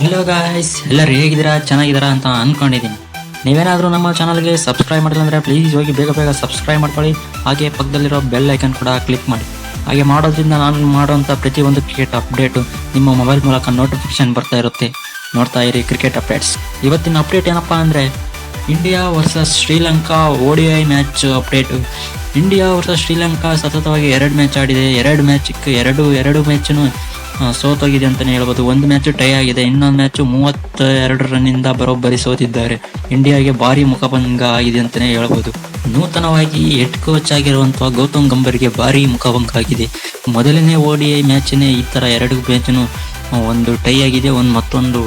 Hello guys, ಎಲ್ಲರೂ ಹೇಗಿದ್ದೀರಾ? ಚೆನ್ನಾಗಿದ್ದೀರಾ ಅಂತ ಅಂದ್ಕೊಂಡಿದ್ದೀನಿ. ನೀವೇನಾದರೂ ನಮ್ಮ ಚಾನಲ್ಗೆ ಸಬ್ಸ್ಕ್ರೈಬ್ ಮಾಡಿಲ್ಲ ಅಂದರೆ ಪ್ಲೀಸ್ ಹೋಗಿ ಬೇಗ ಬೇಗ ಸಬ್ಸ್ಕ್ರೈಬ್ ಮಾಡ್ಕೊಳ್ಳಿ. ಹಾಗೆ ಪಕ್ಕದಲ್ಲಿರೋ ಬೆಲ್ ಐಕನ್ ಕೂಡ ಕ್ಲಿಕ್ ಮಾಡಿ. ಹಾಗೆ ಮಾಡೋದ್ರಿಂದ ನಾನು ಮಾಡುವಂಥ ಪ್ರತಿಯೊಂದು ಕ್ರಿಕೆಟ್ ಅಪ್ಡೇಟು ನಿಮ್ಮ ಮೊಬೈಲ್ ಮೂಲಕ ನೋಟಿಫಿಕೇಶನ್ ಬರ್ತಾ ಇರುತ್ತೆ. ನೋಡ್ತಾ ಇರಿ ಕ್ರಿಕೆಟ್ ಅಪ್ಡೇಟ್ಸ್. ಇವತ್ತಿನ ಅಪ್ಡೇಟ್ ಏನಪ್ಪ ಅಂದರೆ India versus Sri Lanka ODI match update. India versus Sri Lanka ಸತತವಾಗಿ 2 ಮ್ಯಾಚ್ ಆಡಿದೆ. ಎರಡು ಮ್ಯಾಚನ್ನು ಸೋತೋಗಿದೆ ಅಂತಲೇ ಹೇಳ್ಬೋದು. ಒಂದು ಮ್ಯಾಚು ಟೈ ಆಗಿದೆ, ಇನ್ನೊಂದು ಮ್ಯಾಚು 32 ರನ್ನಿಂದ ಬರೋಬ್ಬರಿ ಸೋತಿದ್ದಾರೆ. ಇಂಡಿಯಾಗೆ ಭಾರಿ ಮುಖಭಂಗ ಆಗಿದೆ ಅಂತಲೇ ಹೇಳ್ಬೋದು. ನೂತನವಾಗಿ ಹೆಡ್ ಕೋಚ್ ಆಗಿರುವಂಥ ಗೌತಮ್ ಗಂಭೀರ್ಗೆ ಭಾರಿ ಮುಖಭಂಗ ಆಗಿದೆ. ಮೊದಲನೇ ODI ಮ್ಯಾಚನೇ ಈ ಥರ 2 ಮ್ಯಾಚನ್ನು ಒಂದು ಟೈ ಆಗಿದೆ, ಮತ್ತೊಂದು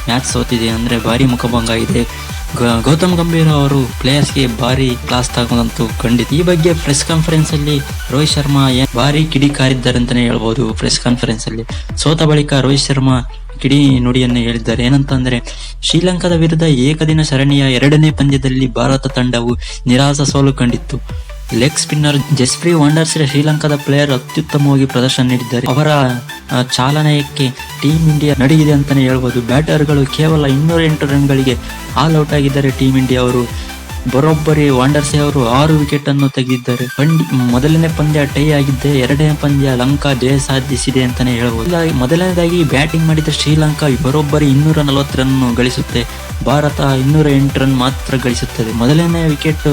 ಮ್ಯಾಚ್ ಸೋತಿದೆ ಅಂದರೆ ಭಾರಿ ಮುಖಭಂಗ ಆಗಿದೆ. ಗೌತಮ್ ಗಂಭೀರ್ ಅವರು ಪ್ಲೇಯರ್ಸ್ಗೆ ಭಾರಿ ಕ್ಲಾಸ್ ತಗೊಂಡಂತೂ ಖಂಡಿತ. ಈ ಬಗ್ಗೆ ಪ್ರೆಸ್ ಕಾನ್ಫರೆನ್ಸ್ ಅಲ್ಲಿ ರೋಹಿತ್ ಶರ್ಮಾ ಭಾರಿ ಕಿಡಿಕಾರಿದ್ದಾರೆ ಅಂತಾನೆ ಹೇಳ್ಬೋದು. ಪ್ರೆಸ್ ಕಾನ್ಫರೆನ್ಸ್ ಅಲ್ಲಿ ಸೋತ ಬಳಿಕ ರೋಹಿತ್ ಶರ್ಮಾ ಕಿಡಿ ನುಡಿಯನ್ನು ಹೇಳಿದ್ದಾರೆ. ಏನಂತಂದ್ರೆ, ಶ್ರೀಲಂಕಾದ ವಿರುದ್ಧ ಏಕದಿನ ಸರಣಿಯ 2ನೇ ಪಂದ್ಯದಲ್ಲಿ ಭಾರತ ತಂಡವು ನಿರಾಸ ಸೋಲು ಕಂಡಿತ್ತು. ಲೆಗ್ ಸ್ಪಿನ್ನರ್ ಜಸ್ಪ್ರೀತ್ ಬುಮ್ರಾಹ್ ಶ್ರೀಲಂಕಾದ ಪ್ಲೇಯರ್ ಅತ್ಯುತ್ತಮವಾಗಿ ಪ್ರದರ್ಶನ ನೀಡಿದ್ದಾರೆ. ಅವರ ಚಾಲನೆಯಕ್ಕೆ ಟೀಮ್ ಇಂಡಿಯಾ ನಡಗಿದೆ ಅಂತಾನೆ ಹೇಳ್ಬೋದು. ಬ್ಯಾಟರ್ಗಳು ಕೇವಲ 208 ರನ್ಗಳಿಗೆ ಆಲ್ ಔಟ್ ಆಗಿದ್ದಾರೆ. ಟೀಮ್ ಇಂಡಿಯಾ ಅವರು ಬರೋಬ್ಬರಿ ಬುಮ್ರಾಹ್ ಅವರು 6 ವಿಕೆಟ್ ಅನ್ನು ತೆಗೆದಿದ್ದಾರೆ. ಮೊದಲನೇ ಪಂದ್ಯ ಟೈ ಆಗಿದ್ದೆ, 2ನೇ ಪಂದ್ಯ ಲಂಕಾ ಜಯ ಸಾಧಿಸಿದೆ ಅಂತಾನೆ ಹೇಳ್ಬೋದು. ಮೊದಲನೇದಾಗಿ ಬ್ಯಾಟಿಂಗ್ ಮಾಡಿದ ಶ್ರೀಲಂಕಾ ಬರೋಬ್ಬರಿ 240 ರನ್ ಗಳಿಸುತ್ತೆ. ಭಾರತ 208 ರನ್ ಮಾತ್ರ ಗಳಿಸುತ್ತದೆ. ಮೊದಲನೇ ವಿಕೆಟ್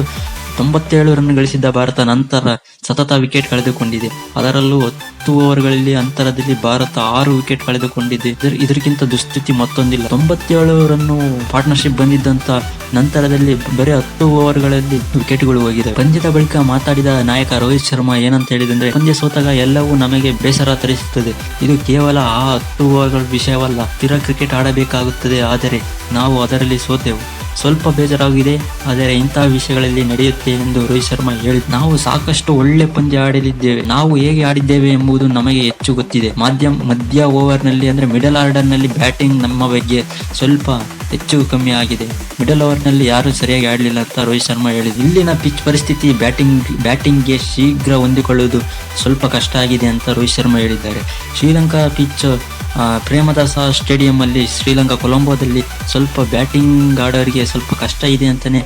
97 ರನ್ ಗಳಿಸಿದ್ದ ಭಾರತ ನಂತರ ಸತತ ವಿಕೆಟ್ ಕಳೆದುಕೊಂಡಿದೆ. ಅದರಲ್ಲೂ 10 ಓವರ್ಗಳಲ್ಲಿ ಅಂತರದಲ್ಲಿ ಭಾರತ 6 ವಿಕೆಟ್ ಕಳೆದುಕೊಂಡಿದೆ. ಇದಕ್ಕಿಂತ ದುಸ್ಥಿತಿ ಮತ್ತೊಂದಿಲ್ಲ. 97 ರನ್ನು ಪಾರ್ಟ್ನರ್ಶಿಪ್ ಬಂದಿದ್ದಂತ ನಂತರದಲ್ಲಿ ಬರೀ 10 ಓವರ್ಗಳಲ್ಲಿ ವಿಕೆಟ್ಗಳು ಹೋಗಿದೆ. ಪಂದ್ಯದ ಬಳಿಕ ಮಾತಾಡಿದ ನಾಯಕ ರೋಹಿತ್ ಶರ್ಮಾ ಏನಂತ ಹೇಳಿದಂದ್ರೆ, ಪಂದ್ಯ ಸೋತಾಗ ಎಲ್ಲವೂ ನಮಗೆ ಬೇಸರ ತರಿಸುತ್ತದೆ. ಇದು ಕೇವಲ ಆ 10 ಓವರ್ಗಳ ವಿಷಯವಲ್ಲ. ಸ್ಥಿರ ಕ್ರಿಕೆಟ್ ಆಡಬೇಕಾಗುತ್ತದೆ. ಆದರೆ ನಾವು ಅದರಲ್ಲಿ ಸೋತೆವು. ಸ್ವಲ್ಪ ಬೇಜಾರಾಗಿದೆ, ಆದರೆ ಇಂತಹ ವಿಷಯಗಳಲ್ಲಿ ನಡೆಯುತ್ತೆ ಎಂದು ರೋಹಿತ್ ಶರ್ಮಾ ಹೇಳಿದರು. ನಾವು ಸಾಕಷ್ಟು ಒಳ್ಳೆ ಪಂದ್ಯ ಆಡಲಿದ್ದೇವೆ. ನಾವು ಹೇಗೆ ಆಡಿದ್ದೇವೆ ಎಂಬುದು ನಮಗೆ ಹೆಚ್ಚು ಗೊತ್ತಿದೆ. ಮಧ್ಯ ಓವರ್ನಲ್ಲಿ ಅಂದರೆ ಮಿಡಲ್ ಆರ್ಡರ್ನಲ್ಲಿ ಬ್ಯಾಟಿಂಗ್ ನಮ್ಮ ಬಗ್ಗೆ ಸ್ವಲ್ಪ ಹೆಚ್ಚು ಕಮ್ಮಿ ಆಗಿದೆ. ಮಿಡಲ್ ಓವರ್ನಲ್ಲಿ ಯಾರು ಸರಿಯಾಗಿ ಆಡಲಿಲ್ಲ ಅಂತ ರೋಹಿತ್ ಶರ್ಮಾ ಹೇಳಿದರು. ಇಲ್ಲಿನ ಪಿಚ್ ಪರಿಸ್ಥಿತಿ ಬ್ಯಾಟಿಂಗ್ಗೆ ಶೀಘ್ರ ಹೊಂದಿಕೊಳ್ಳುವುದು ಸ್ವಲ್ಪ ಕಷ್ಟ ಆಗಿದೆ ಅಂತ ರೋಹಿತ್ ಶರ್ಮಾ ಹೇಳಿದ್ದಾರೆ. ಶ್ರೀಲಂಕಾ ಪಿಚ್ ಪ್ರೇಮದಾಸ ಸ್ಟೇಡಿಯಂ ಅಲ್ಲಿ, ಶ್ರೀಲಂಕಾ ಕೊಲಂಬೋದಲ್ಲಿ ಸ್ವಲ್ಪ ಬ್ಯಾಟಿಂಗ್ ಆಡೋರಿಗೆ ಸ್ವಲ್ಪ ಕಷ್ಟ ಇದೆ ಅಂತಾನೆ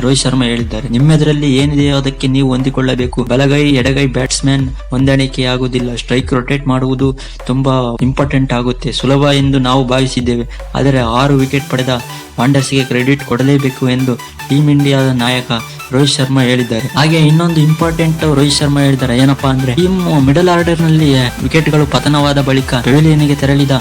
ರೋಹಿತ್ ಶರ್ಮಾ ಹೇಳಿದ್ದಾರೆ. ನಿಮ್ಮೆದರಲ್ಲಿ ಏನಿದೆಯೋ ಅದಕ್ಕೆ ನೀವು ಹೊಂದಿಕೊಳ್ಳಬೇಕು. ಬಲಗೈ ಎಡಗೈ ಬ್ಯಾಟ್ಸ್ಮನ್ ಹೊಂದಾಣಿಕೆ ಆಗುವುದಿಲ್ಲ. ಸ್ಟ್ರೈಕ್ ರೊಟೇಟ್ ಮಾಡುವುದು ತುಂಬಾ ಇಂಪಾರ್ಟೆಂಟ್ ಆಗುತ್ತೆ. ಸುಲಭ ಎಂದು ನಾವು ಭಾವಿಸಿದ್ದೇವೆ, ಆದರೆ 6 ವಿಕೆಟ್ ಪಡೆದ ಬುಮ್ರಾಹ್ಗೆ ಕ್ರೆಡಿಟ್ ಕೊಡಲೇಬೇಕು ಎಂದು ಟೀಮ್ ಇಂಡಿಯಾದ ನಾಯಕ ರೋಹಿತ್ ಶರ್ಮಾ ಹೇಳಿದ್ದಾರೆ. ಹಾಗೆ ಇನ್ನೊಂದು ಇಂಪಾರ್ಟೆಂಟ್ ರೋಹಿತ್ ಶರ್ಮಾ ಹೇಳಿದ್ದಾರೆ. ಏನಪ್ಪಾ ಅಂದ್ರೆ, ಟೀಮ್ ಮಿಡಲ್ ಆರ್ಡರ್ ನಲ್ಲಿ ವಿಕೆಟ್ಗಳು ಪತನವಾದ ಬಳಿಕ ಪೆವಿಲಿಯನ್ಗೆ ತೆರಳಿದ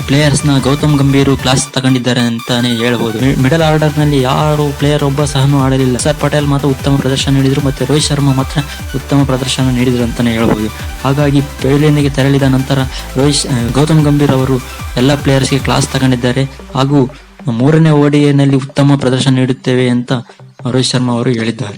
ಪ್ಲೇಯರ್ಸ್ ನ ಗೌತಮ್ ಗಂಭೀರ್ ಕ್ಲಾಸ್ ತಗೊಂಡಿದ್ದಾರೆ ಅಂತಾನೆ ಹೇಳ್ಬೋದು. ಮಿಡಲ್ ಆರ್ಡರ್ ನಲ್ಲಿ ಯಾರು ಪ್ಲೇಯರ್ ಒಬ್ಬ ಸಹನೂ ಆಡಲಿಲ್ಲ. ಸರ್ ಪಟೇಲ್ ಮಾತ್ರ ಉತ್ತಮ ಪ್ರದರ್ಶನ ನೀಡಿದ್ರು, ಮತ್ತೆ ರೋಹಿತ್ ಶರ್ಮಾ ಮಾತ್ರ ಉತ್ತಮ ಪ್ರದರ್ಶನ ನೀಡಿದ್ರು ಅಂತಾನೆ ಹೇಳ್ಬೋದು. ಹಾಗಾಗಿ ಪೆವಿಲಿಯನ್ಗೆ ತೆರಳಿದ ನಂತರ ಗೌತಮ್ ಗಂಭೀರ್ ಅವರು ಎಲ್ಲ ಪ್ಲೇಯರ್ಸ್ಗೆ ಕ್ಲಾಸ್ ತಗೊಂಡಿದ್ದಾರೆ. ಹಾಗೂ 3ನೇ ODI ನಲ್ಲಿ ಉತ್ತಮ ಪ್ರದರ್ಶನ ನೀಡುತ್ತೇವೆ ಅಂತ ರೋಹಿತ್ ಶರ್ಮಾ ಅವರು ಹೇಳಿದ್ದಾರೆ.